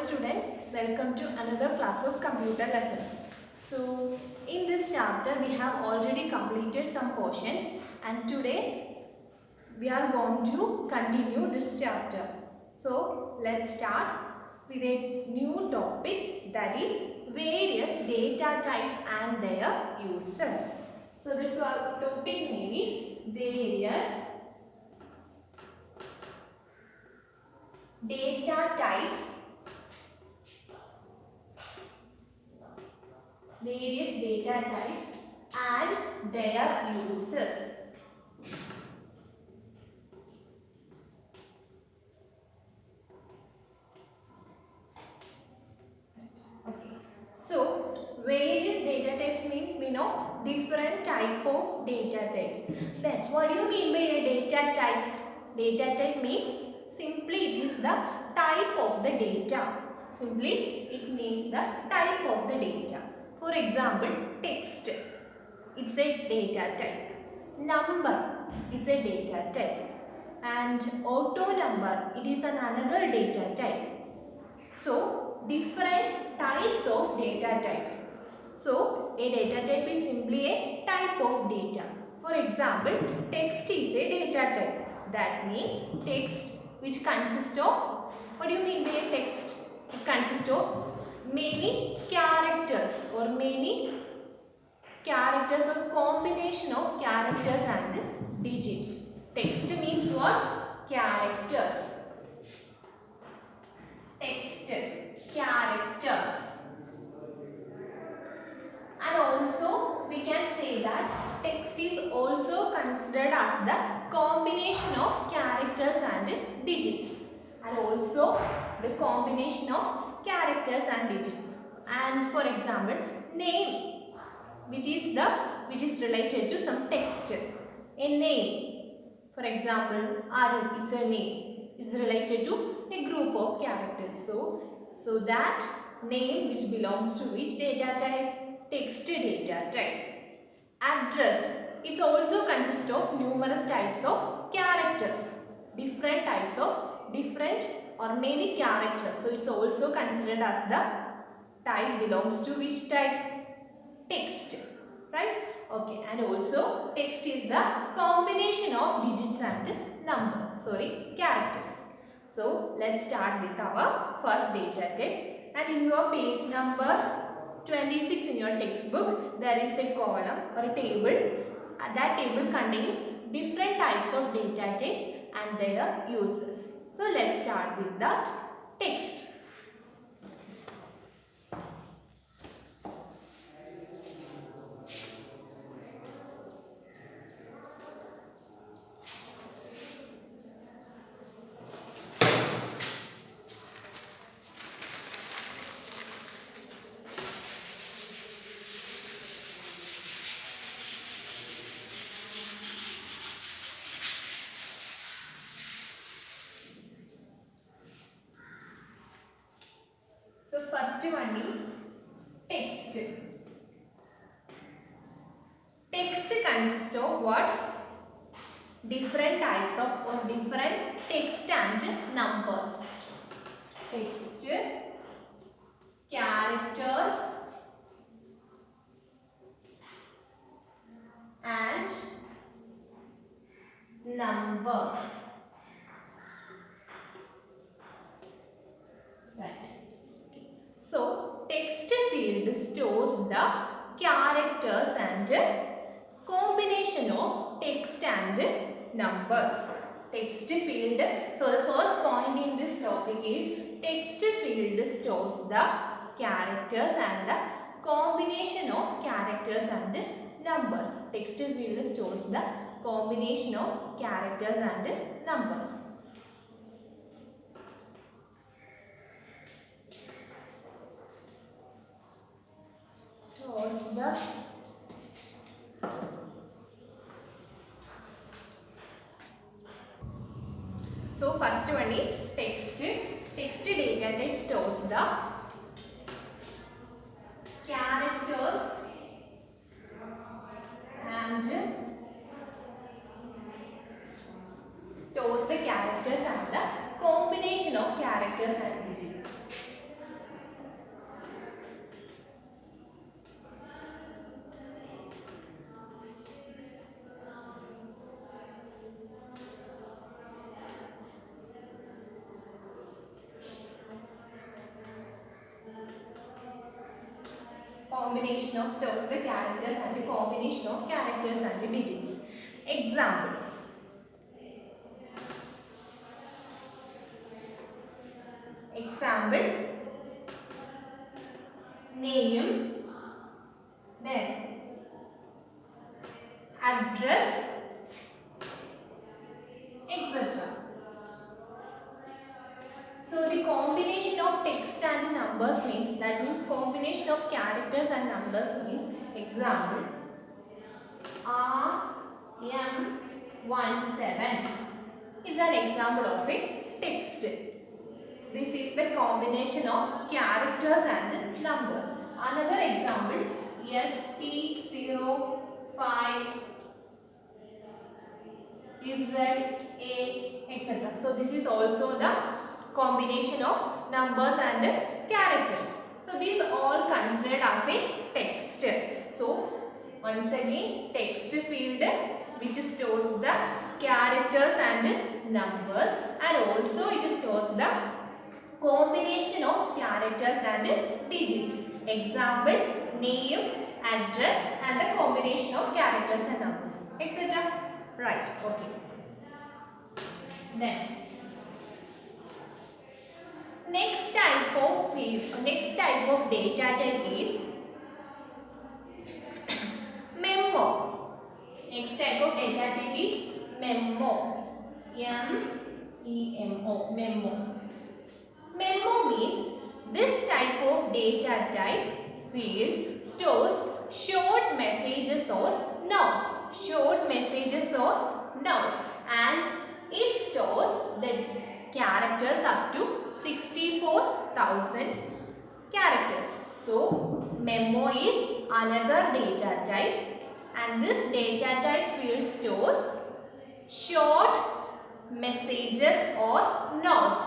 students, welcome to another class of computer lessons. So in this chapter we have already completed some portions and today we are going to continue this chapter. So let's start with a new topic, that is various data types and their uses. So the topic name is various data types and their uses. Okay. So various data types means we know different type of data types. Then what do you mean by a data type? Data type means simply it is the type of the data. Simply it means the type of the data. For example, text, it's a data type. Number, it's a data type. And auto number, it is another data type. So different types of data types. So a data type is simply a type of data. For example, text is a data type. That means text which consists of, what do you mean by a text? It consists of many characters or combination of characters and digits. Text means what? Characters. Text, characters. And also we can say that text is also considered as the combination of characters and digits. And also the combination of characters and digits. And for example, name, which is related to some text. A name, for example, Arun is a name, is related to a group of characters. So that name which belongs to which data type? Text data type. Address, it also consists of numerous types of characters. Different types of different or many characters. So it's also considered as the type belongs to which type? Text. Right? Okay. And also text is the combination of digits and characters. So let's start with our first data type. And in your page number 26 in your textbook, there is a column or a table. That table contains different types of data types and their uses. So let's start with that text. So first one is text. Text consists of what? Different types of or different text and numbers. Text, characters and numbers. Right. So text field stores the characters and combination of text and numbers. Text field. So the first point in this topic is text field stores the characters and the combination of characters and numbers. Text field stores the combination of characters and numbers. So first one is text. Text data type stores the characters and the combination of characters and digits. Combination of stores the characters and the combination of characters and the digits. Example. Example. Name, then address, etc. So the combination of text and numbers means, that means combination of characters and numbers means, example, RM17. It's an example of a text. This is the combination of characters and numbers. Another example, ST05, ZA, etc. So this is also the combination of numbers and characters. So these are all considered as a text. So once again, text field which stores the characters and numbers, and also it stores the combination of characters and digits. Example, name, address, and the combination of characters and numbers, etc. Right, okay. Then next type of data type is memo. Next type of data type is memo. M-E-M-O, memo. Memo means this type of data type field stores short messages or notes. Short messages or notes, and it stores the characters up to 64,000 characters. So memo is another data type, and this data type field stores short messages or notes,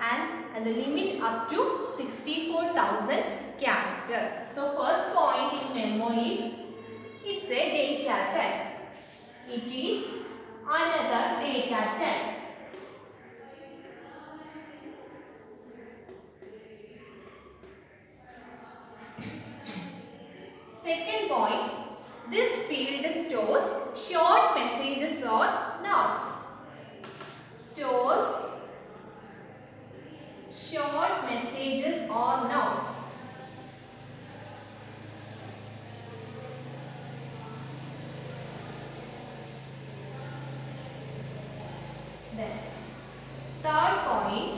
and the limit up to 64,000 characters. So first point in memo is, it's a data type. It is another data type. Second point, this field stores short messages or notes. Stores short messages or notes. Then third point,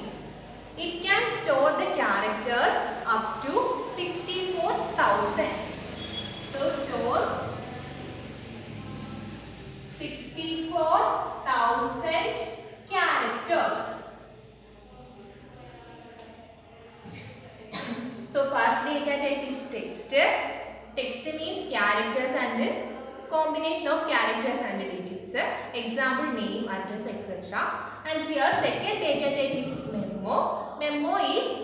it can store the characters up to 64,000. So stores 64,000 characters. So first data type is text. Text means characters and combination of characters and digits. Example, name, address, etc. And here second data type is memo. Memo is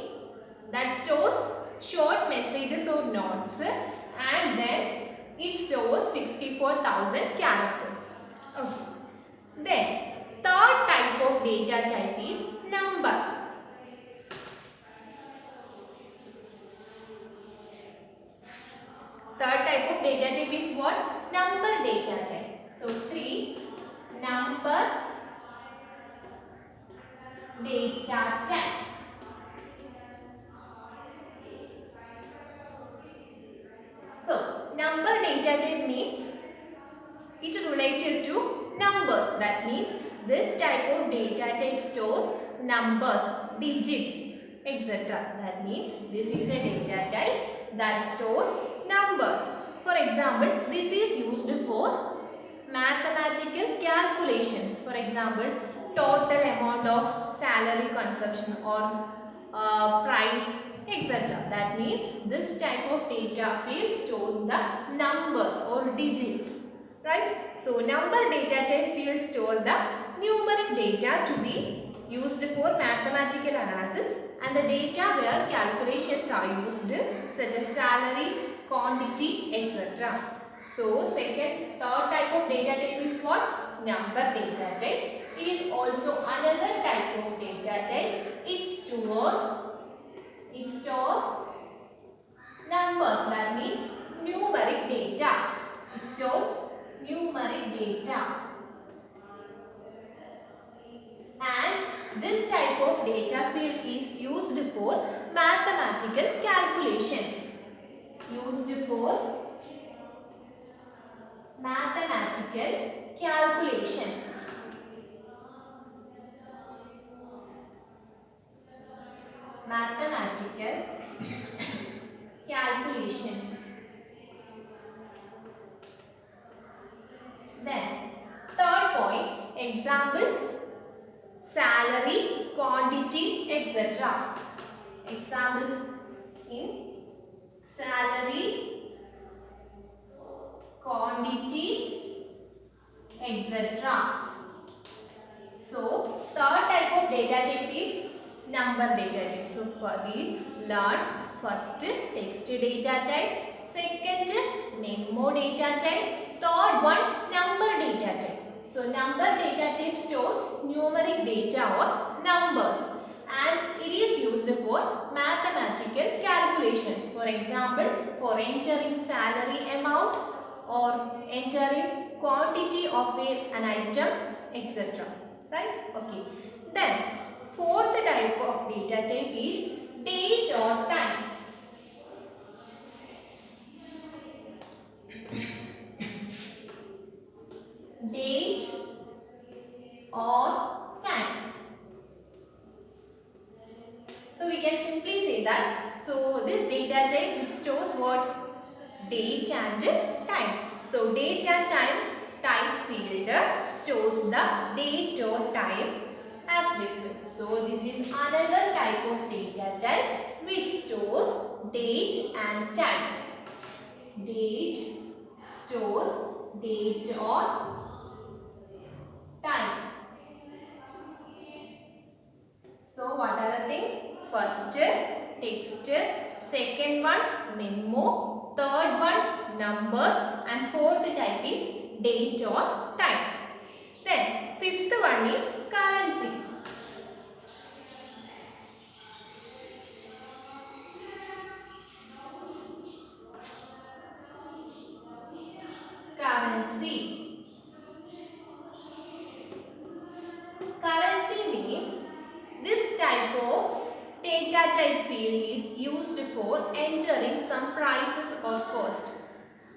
that stores short messages or notes, and then it stores 64,000 characters. Okay. Then third type of data type is number. Third type of data type is what? Number data type. So 3, number data type. So number data type means it related to numbers. That means this type of data type stores numbers, digits, etc. That means this is a data type that stores numbers. For example, this is used for mathematical calculations. For example, total amount of salary consumption or price, etc. That means this type of data field stores the numbers or digits, right? So number data type field store the numeric data to be used for mathematical analysis, and the data where calculations are used such as salary, quantity, etc. So third type of data type is what? Number data type. It is also another type of data type. It stores numbers, that means numeric data. It stores numeric data. And this type of data field is used for mathematical calculations. Used for mathematical calculations. Mathematical calculations. Then, third point, examples, salary, quantity, etc. Examples in salary, quantity, etc. So, third type of data type is number data type. So, we learn first text data type, second memo data type, third one number data type. So, number data type stores numeric data or numbers, and it is used for mathematical calculations. For example, for entering salary amount or entering quantity of an item, etc. Right? Okay. Then, fourth type of data type is date or time. Date or time. So, we can simply say that, so this data type which stores what? Date and time. So, date and time type field stores the date or time as liquid. So, this is another type of data type which stores date and time. Date stores date or time. So, what are the things? First, text, second one, memo, third one, numbers, and fourth type is date or time. Then, fifth one is currency. Currency. Currency means this type of data type field is used for entering some prices or cost.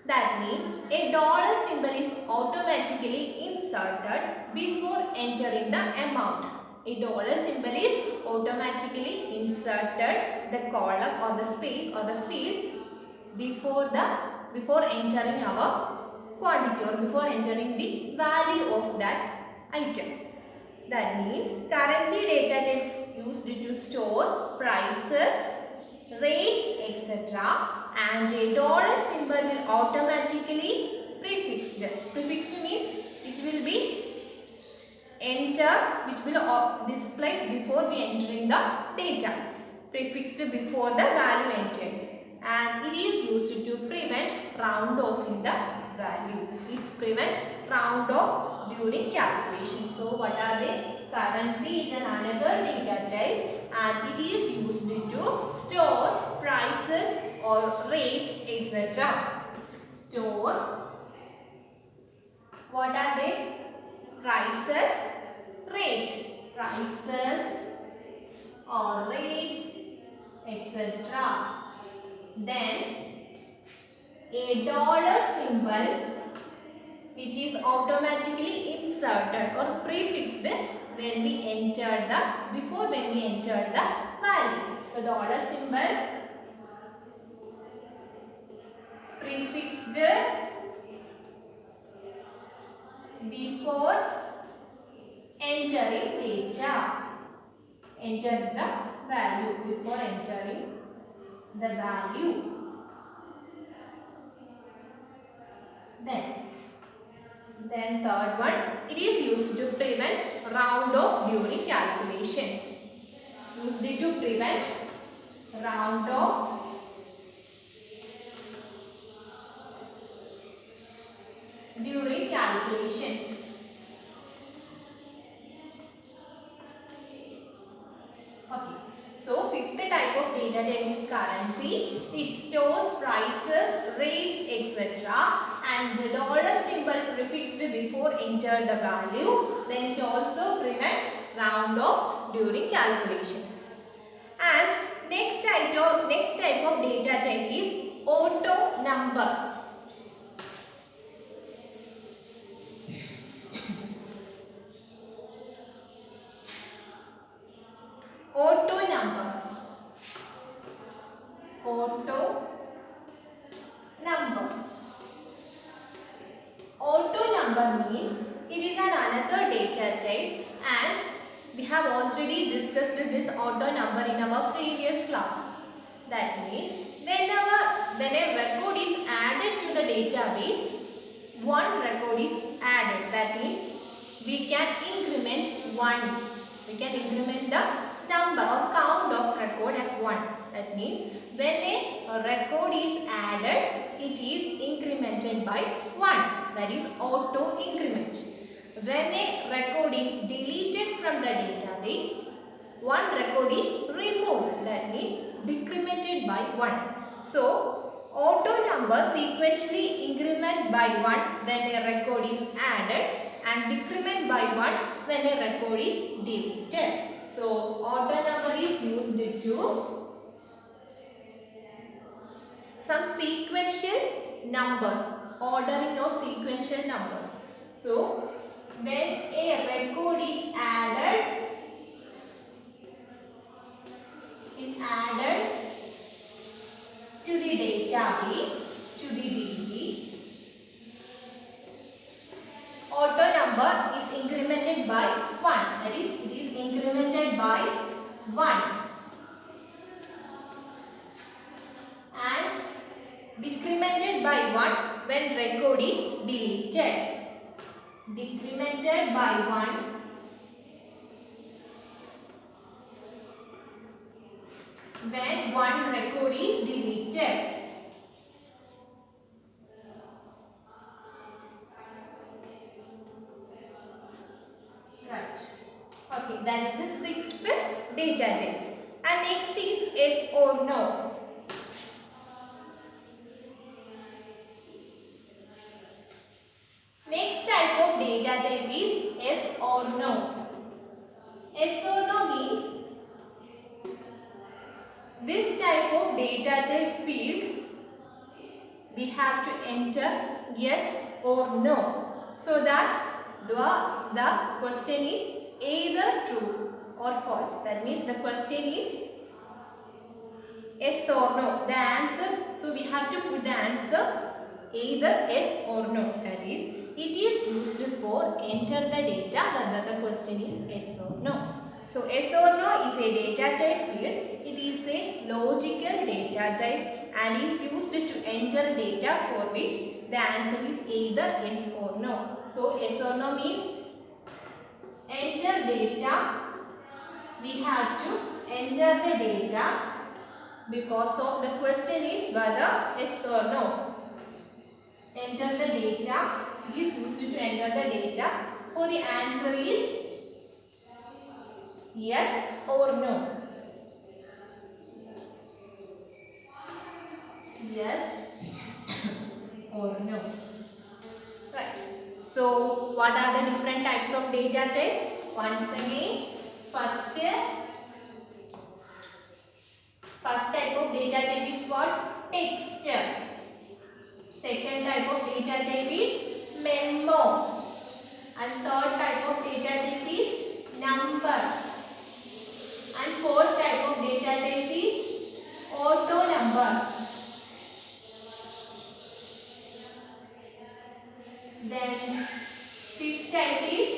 That means a dollar symbol is automatically inserted before entering the amount. A dollar symbol is automatically inserted the column or the space or the field before entering our quantity or before entering the value of that item. That means currency data is used to store prices, rate, etc. And a dollar symbol will automatically prefixed. Prefixed means which will be which will display before we entering the data. Prefixed before the value entered. And it is used to prevent round off in the value. It's prevent round off during calculation. So, what are they? Currency is another data type and it is used to store prices or rates, etc. Store. What are they? Prices, rate. Prices or rates, etc. Then, a dollar symbol which is automatically inserted or prefixed when we enter when we enter the value. So, dollar symbol prefixed before entering data. Enter the value before entering the value. Then third one, it is used to prevent round off during calculations. Used to prevent round off during calculations. Okay. So, fifth type of data type is currency. It stores prices, rates, etc. and the dollar symbol prefixed before enter the value. Then it also prevents round off during calculations. And next type of data type is auto number. Auto number. Auto number. Auto number means it is another data type, and we have already discussed this auto number in our previous class. That means when a record is added to the database, one record is added. That means we can increment one. We can increment the number or count of record as 1. That means when a record is added, it is incremented by 1. That is auto increment. When a record is deleted from the database, one record is removed. That means decremented by 1. So auto number sequentially increment by 1 when a record is added and decrement by 1 when a record is deleted. So auto number is used to some sequential numbers, ordering of sequential numbers. So when a record is added to the database, to the DB, auto number is incremented by 1. That is, it is incremented by 1 and decremented by 1 when record is deleted. Decremented by 1 when one record is deleted. Right. Okay, that is the sixth data type. And next is yes or no. Next type of data type is yes or no. Yes or no means this type of data type field we have to enter yes or no, so that the question is either true or false. That means the question is yes or no. The answer, so we have to put the answer either yes or no. That is, it is used for enter the data that the question is yes or no. So yes or no is a data type field. It is a logical data type and is used to enter data for which the answer is either yes or no. So yes or no means enter data. We have to enter the data because of the question is whether yes or no. Enter the data. It is used to enter the data. For the answer is yes or no. Yes or no. Right. So what are the different types of data types? Once again, first type of data type is what? Text. Second type of data type is memo. And third type of data type is number. And fourth type of data type is auto number. Then fifth type is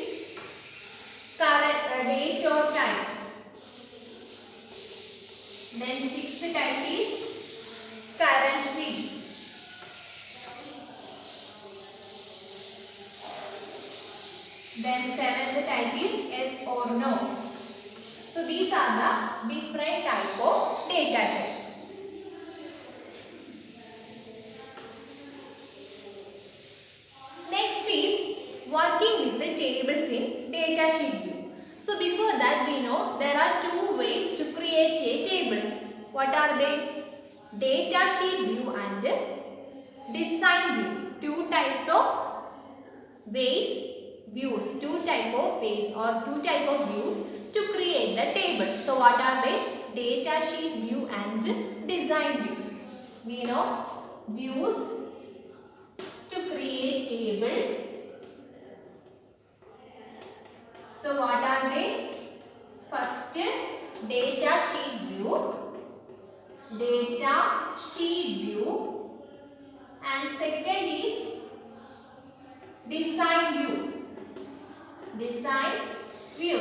current date or time. Then sixth type is currency. Then seventh type is yes or no. So these are the different type of data types. Next is working with the tables in data sheet view. So before that we know there are two ways to create a table. What are they? Data sheet view and design view. Two types of views, two type of views to create the table. So what are they? Data sheet view and design view. We know views to create table. So what are they? First, data sheet view, and second is design view.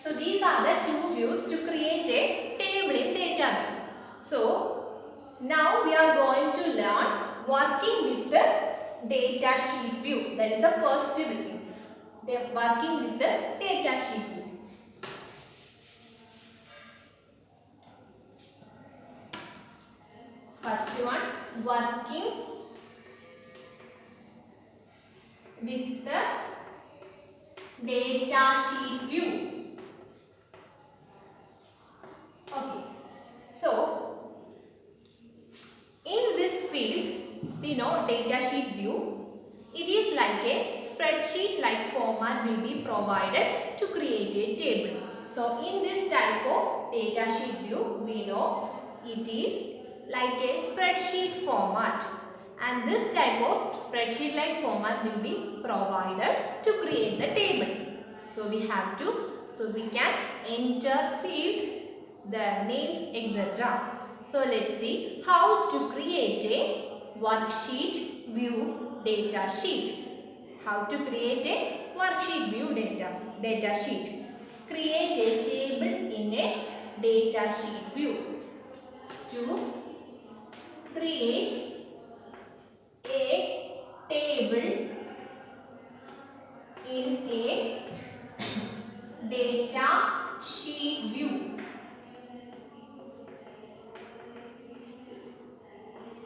So these are the two views to create a table in database. So now we are going to learn working with the data sheet view. That is the first thing. They are working with the data sheet view. First one, working with the data sheet view. Okay. So in this field, we know data sheet view. It is like a spreadsheet like format will be provided to create a table. So in this type of data sheet view, we know it is like a spreadsheet format, and this type of spreadsheet like format will be provided to create the table. So we can enter field, the names, etc. So let's see how to create a worksheet view data sheet. How to create a worksheet view data sheet. Create a table in a data sheet view. To create a table in a data sheet view.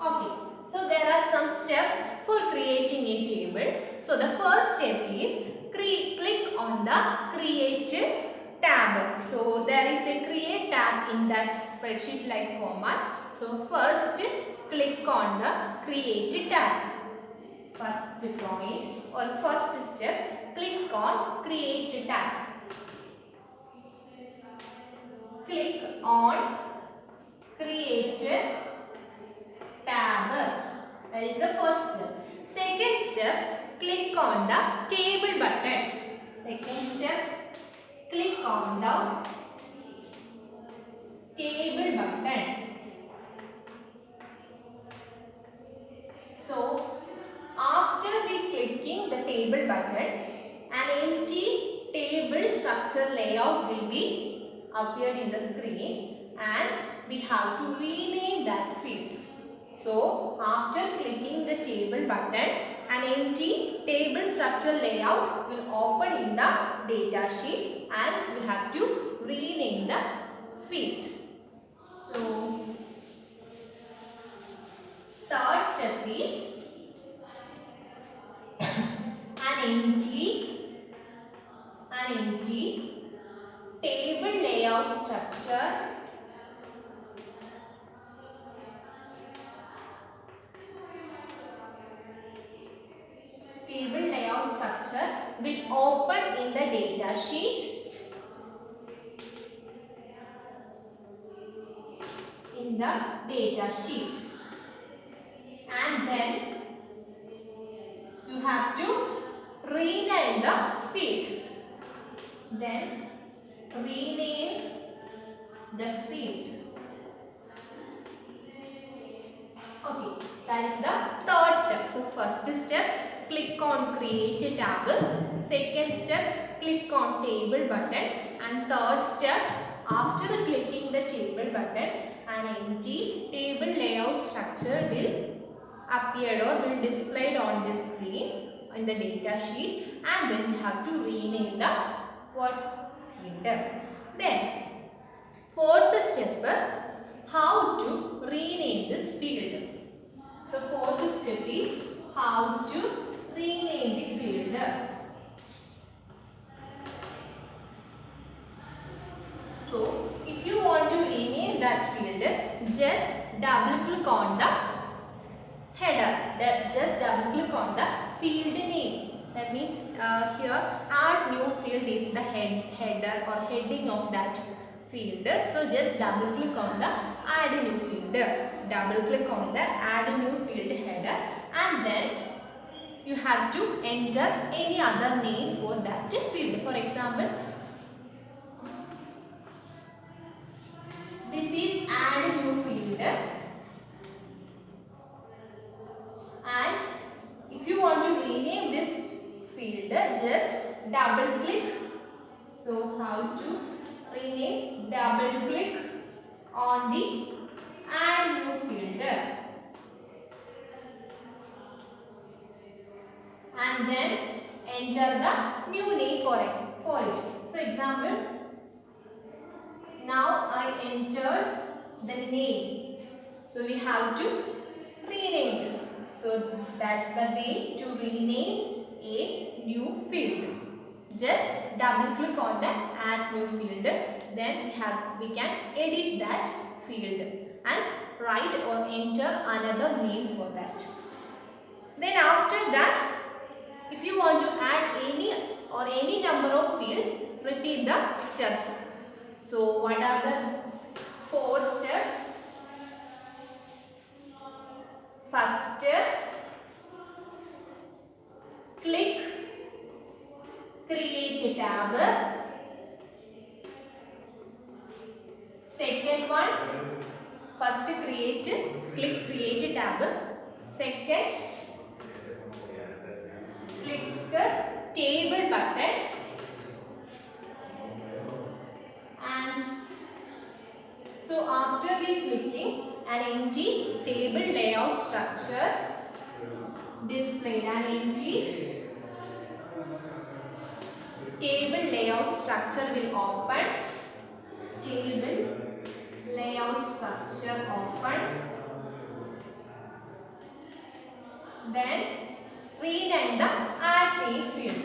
Okay, so there are some steps for creating a table. So the first step is click on the create tab. So there is a create tab in that spreadsheet like format. So first click on the create tab. First point or first step, click on create tab. Click on create tab. That is the first step. Second step, click on the table button. Second step, click on the table button. So after we clicking the table button, an empty table structure layout will be appeared in the screen, and we have to rename that field. So after clicking the table button, an empty table structure layout will open in the data sheet, and you have to rename the field. So third step is an empty table layout structure will open in the data sheet. And then you have to rename the field. Okay, that is the third step. So first step, click on create a tab. Second step, click on table button. And third step, after clicking the table button, an empty table layout structure will appear or will displayed on the screen in the data sheet, and then you have to rename the field. Then fourth step, how to rename this field. So fourth step is how to rename the field. So if you want to rename that field, just double click on the header. Just double click on the field name. That means here add new field is the header or heading of that field. So just double click on the add new field. Double click on the add new field header, and then you have to enter any other name for that field. For example, this is add new field, and if you want to rename this field, just double click. So how to rename? Double click on the add new field, and then enter the new name for it. So example, now I entered the name. So we have to rename this. So that's the way to rename a new field. Just double click on the add new field. Then we can edit that field and write or enter another name for that. Then after that, if you want to add any number of fields, repeat the steps. So what are the 4 steps? First step, click create a tab. Second one, first click create a tab. Second, click table button, and so after we clicking, an empty table layout structure displayed. An empty table layout structure will open. Table layout structure open. Then rename the add name field.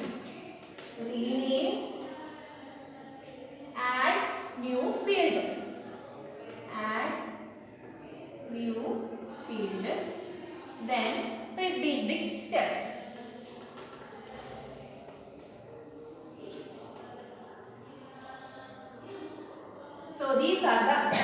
Rename add new field. Add new field. Then repeat the steps. So these are the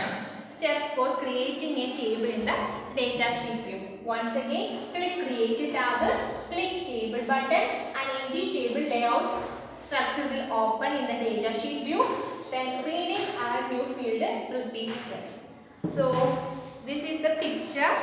steps for creating a table in the datasheet view. Once again, click create a tab, click table button, and empty table layout structure will open in the datasheet view. Then rename add new field, repeat steps. So this is the picture.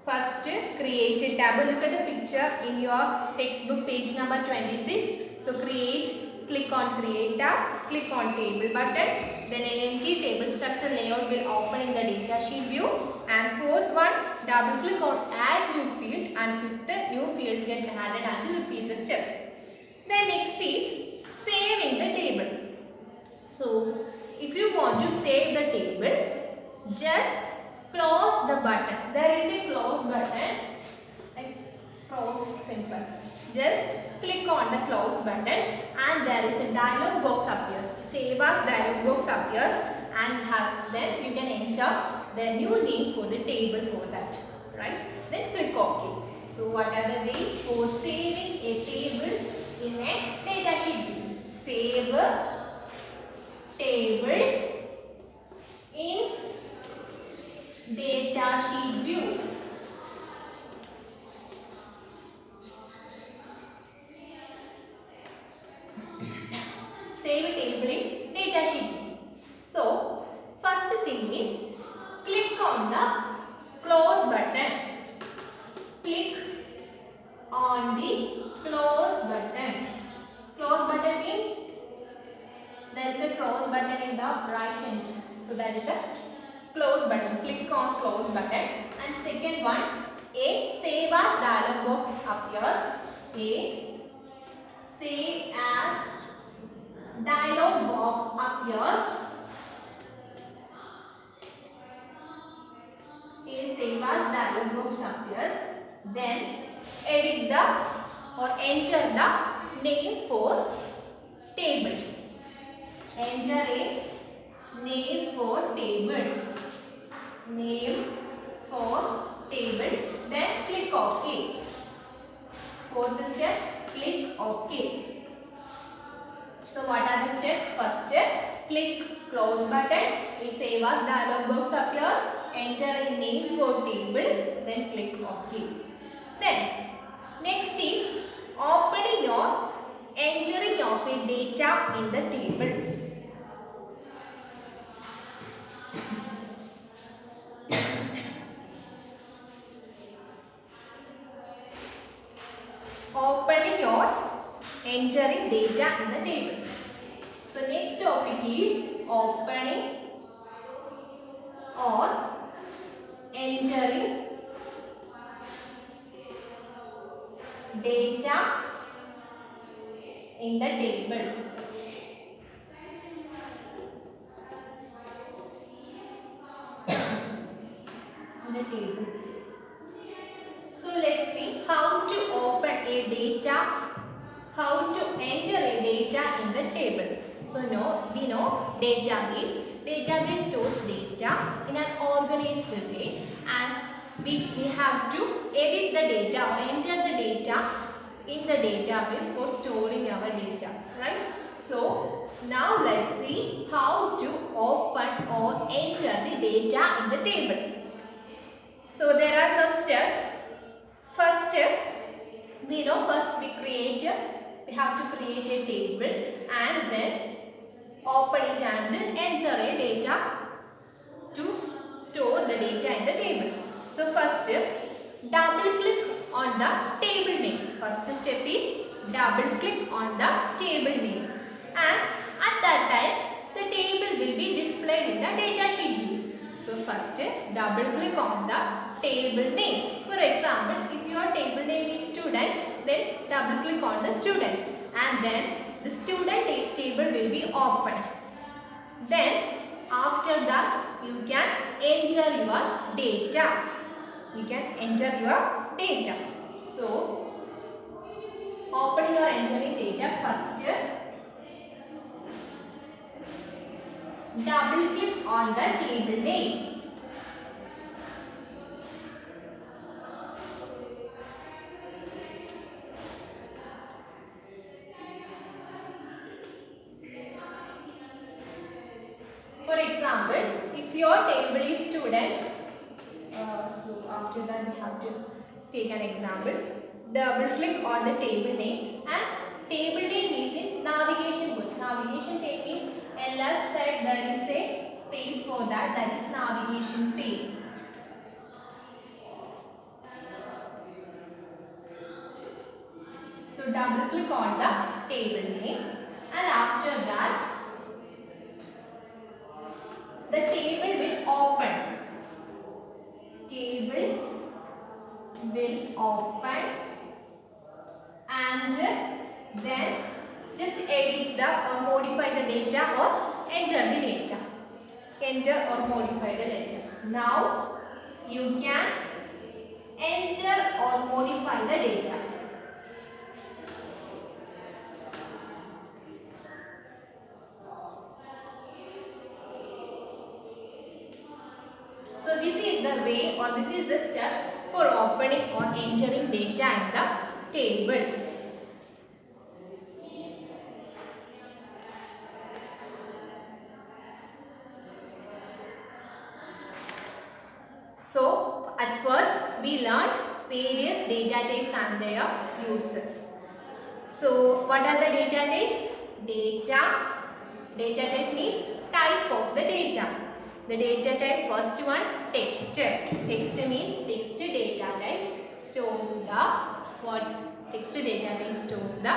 First, create a tab. Look at the picture in your textbook page number 26. So click on create tab, click on table button. Then an empty table structure layout will open in the datasheet view. And fourth one, double click on add new field, and fifth new field gets added and repeat the steps. Then next is saving the table. So if you want to save the table, just close the button. There is a close button. Close simple. Just click on the close button, and there is a dialog box appears. Save as dialog box appears, and then you can enter the new name for the table for that. Right? Then click OK. So what are the ways for saving a table in a datasheet view? Save table in datasheet view. Save a table in datasheet view. So first thing is click on the close button. Click on the close button. Close button means there is a close button in the right hand. So that is the close button. Click on close button. And second one, a save as dialog box appears. A save as dialog box appears. A save as dialog box appears. Then edit the or enter the name for table. Enter a name for table, name for table, then click OK. Fourth step, click OK. So what are the steps? First step, click close button, a save as dialog box appears, enter a name for table, then click OK. Then next is opening or entering of a data in the table. Opening or entering data in the table. So next topic is opening or entering data in the table. So let's see how to open a data, how to enter a data in the table. So we know database. Database stores data in an organized way, and we have to edit the data or enter the data in the database for storing our data, right? So now let's see how to open or enter the data in the table. So there are some steps. First step, we know first we have to create a table and then open it and enter a data to store the data in the table. So first step, double click on the table name. First step is double click on the table name, and at that time the table will be displayed in the data sheet view. So first step, double click on the table name. For example, if your table name is student, then double click on the student, and then the student table will be opened. Then after that you can enter your data. You can enter your data. So opening or entering data, first double click on the table name. For example, if your table is student, so after that we have to take an example. Double click on the table name, and table name is in navigation book. Navigation pane means on left side there is a space for that is navigation pane. So double click on the table name, and after that the table will open. Table will open, and then just edit the or modify the data or enter the data. Enter or modify the data. Now you can enter or modify the data. So this is the way, or this is the steps for opening or entering data in the table. So at first we learned various data types and their uses. So what are the data types? Data type means type of the data. The data type, first one, text. Text means text data type stores the text data type stores the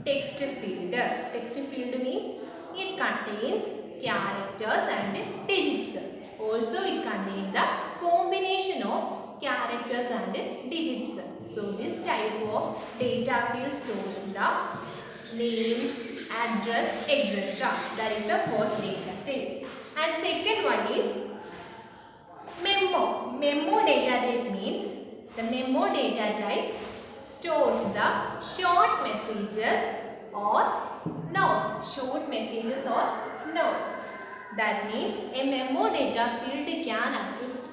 text field. Text field means it contains characters and digits. Also it contains the combination of characters and digits. So this type of data field stores the names, address, etc. That is the first data type. And second one is memo. Memo data type means the memo data type stores the short messages or notes. Short messages or notes. That means a memo data field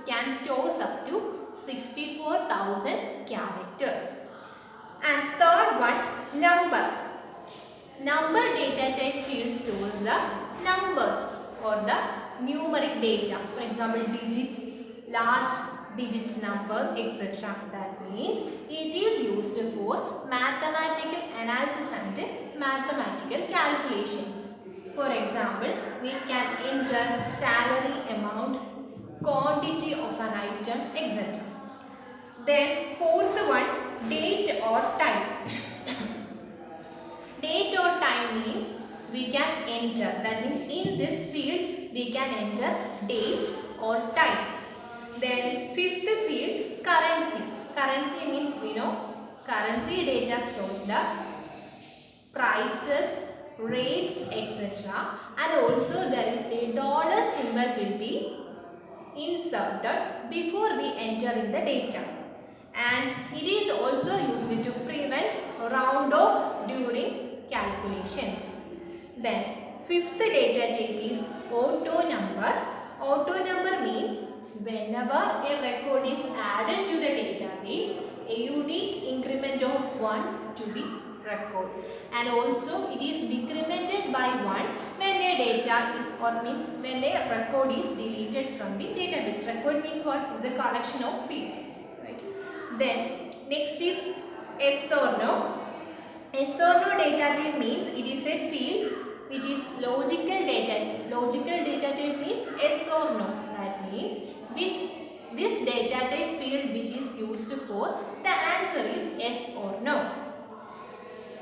can store up to 64,000 characters. And third one, number. Number data type field stores the numbers or the numeric data. For example, digits, large digits numbers, etc. That means it is used for mathematical analysis and mathematical calculations. For example, we can enter salary amount, quantity of an item, etc. Then fourth one, date or time. Date or time means we can enter. That means in this field we can enter date or time. Then fifth field, currency. Currency means we know currency data stores the prices, rates, etc. And also there is a dollar symbol will be inserted before we enter in the data. And it is also used to prevent round off during calculations. Then fifth data type is auto number. Auto number means whenever a record is added to the database, a unique increment of 1 to be record, and also it is decremented by 1 when a data is or means when a record is deleted from the database. Record means what? Is the collection of fields, right? Then next is yes or no. Yes or no data type means it is a field which is logical data. Logical data type means yes or no. That means which this data type field which is used for the answer is yes or no.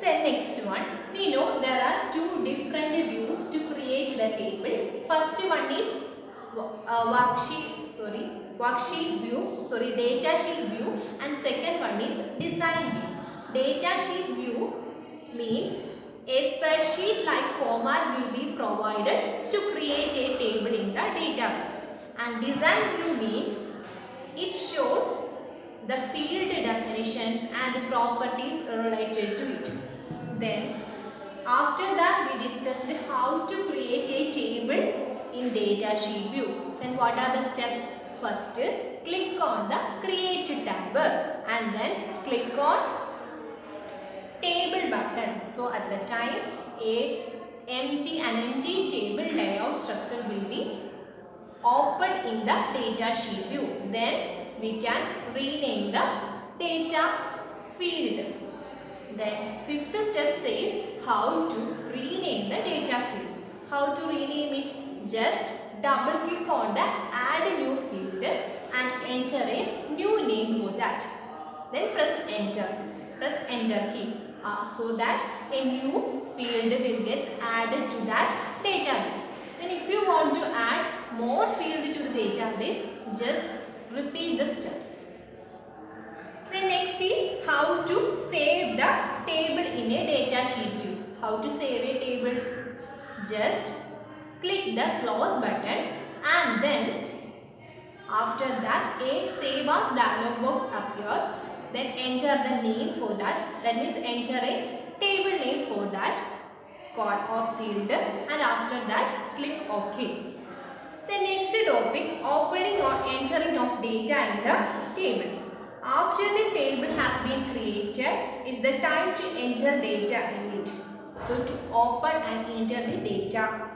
Then next one, we know there are two different views to create the table. First one is data sheet view, and second one is design view. Data sheet view means a spreadsheet like format will be provided to create a table in the database, and design view means it shows the field definitions and the properties related to it. Then after that we discussed how to create a table in data sheet view. And what are the steps? First, click on the create tab and then click on table button. So at the time an empty table layout structure will be opened in the data sheet view. Then we can rename the data field. Then fifth step says how to rename the data field. How to rename it? Just double click on the add new field and enter a new name for that. Then press enter. Press enter key so that a new field will get added to that database. Then if you want to add more field to the database, just repeat the steps. Then next is how to save the table in a data sheet view. How to save a table? Just click the close button and then after that a save as dialog box appears. Then enter the name for that. That means enter a table name for that or field, and after that click OK. The next topic, opening or entering of data in the table. After the table has been created, is the time to enter data in it. So to open and enter the data,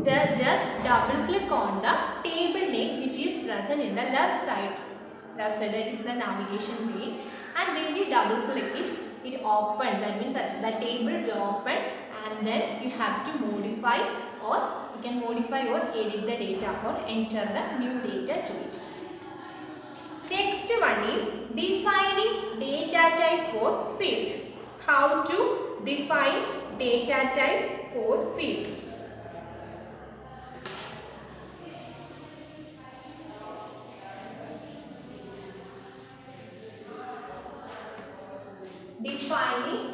just double click on the table name which is present in the left side. Left side, that is the navigation pane, and when we double click it, it opened. That means that the table will open, and then you have to modify, or you can modify or edit the data or enter the new data to it. Next one is defining data type for field. How to define data type for field? Defining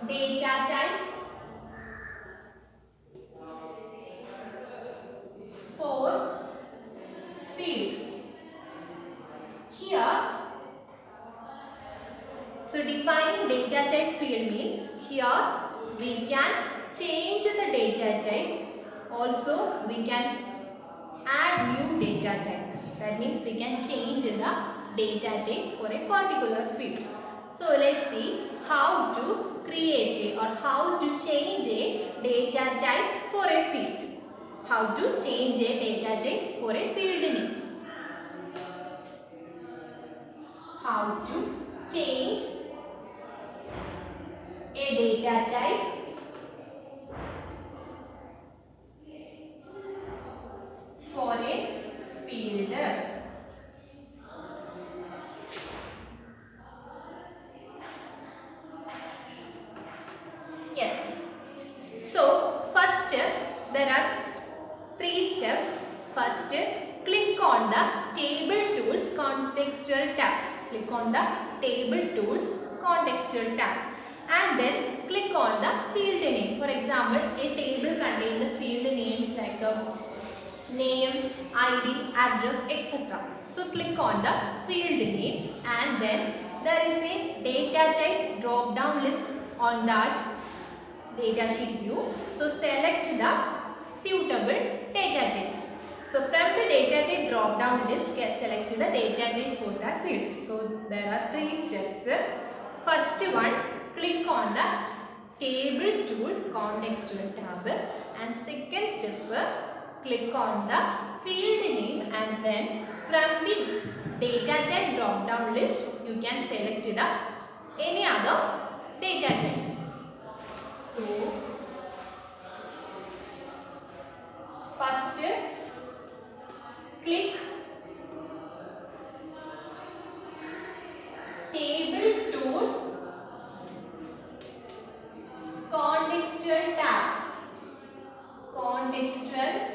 data types for field. Here, so defining data type field means here change the data type. Also, we can add new data type. That means we can change the data type for a particular field. So let's see how to create a or how to change a data type for a field. How to change a data type for a field name. How to change a data type for a field. Yes. So first there are 3 steps. First, click on the Table Tools Contextual tab. Click on the Table Tools Contextual tab. And then click on the field name. For example, a table contains the field names like name, ID, address, etc. So click on the field name and then there is a data type drop down list on that data sheet view. So select the suitable data type. So from the data type drop down list, select the data type for the field. So there are 3 steps. First one, click on the Table Tool Contextual tab, and second step, click on the field name, and then from the data type drop down list you can select the any other data type. So first click Table Tool Contextual tab. Contextual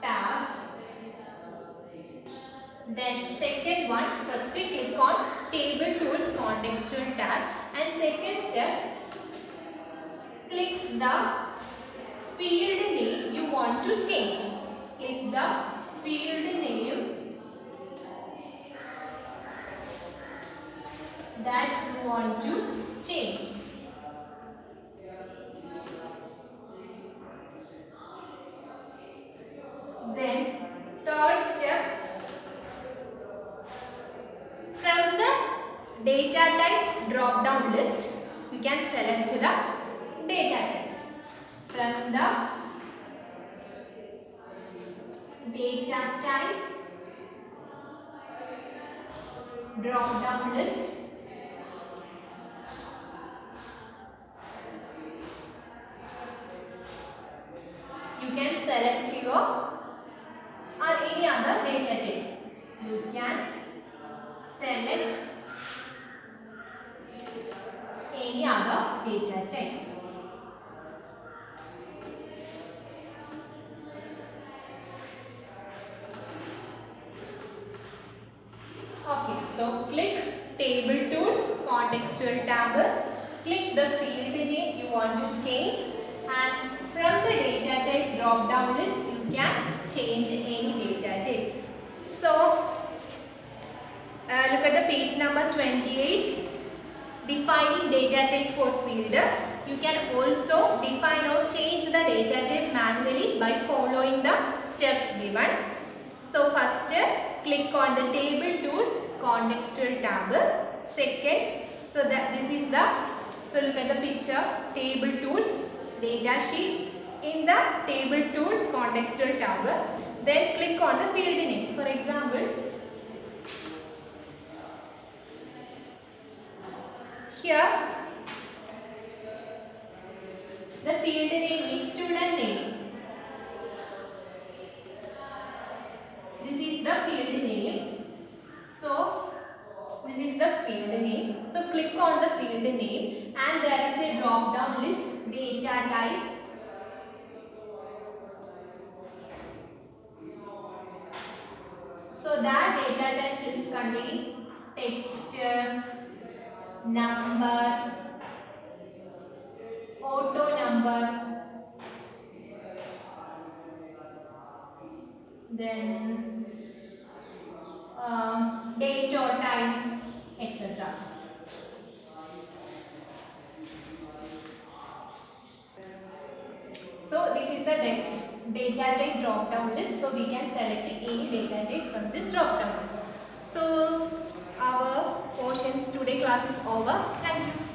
tab. Then second one, first click on Table Tools Contextual tab, and second step, click the field name you want to change. Click the field name that you want to change. Then third step, from the data type drop down list you can select the data type. From the data type drop down list you can select your or any other data type. You can select any other data type. Okay, so click Table Tools Contextual tab, click the field name you want to change, and from the data type drop down list you can change any data type. So look at the page number 28, defining data type for field. You can also define or change the data type manually by following the steps given. So first click on the Table Tools Contextual tab. Second, so that this is the, so look at the picture, Table Tools data sheet. In the Table Tools Contextual tab, then click on the field name. For example, here the field name is student name. This is the field name. So this is the field name. So click on the field name and there is a drop down list, data type. So that data type list contains text, number, auto number, then date or time, etc. the data type drop down list, so we can select any data type from this drop down list. So our portions today class is over. Thank you.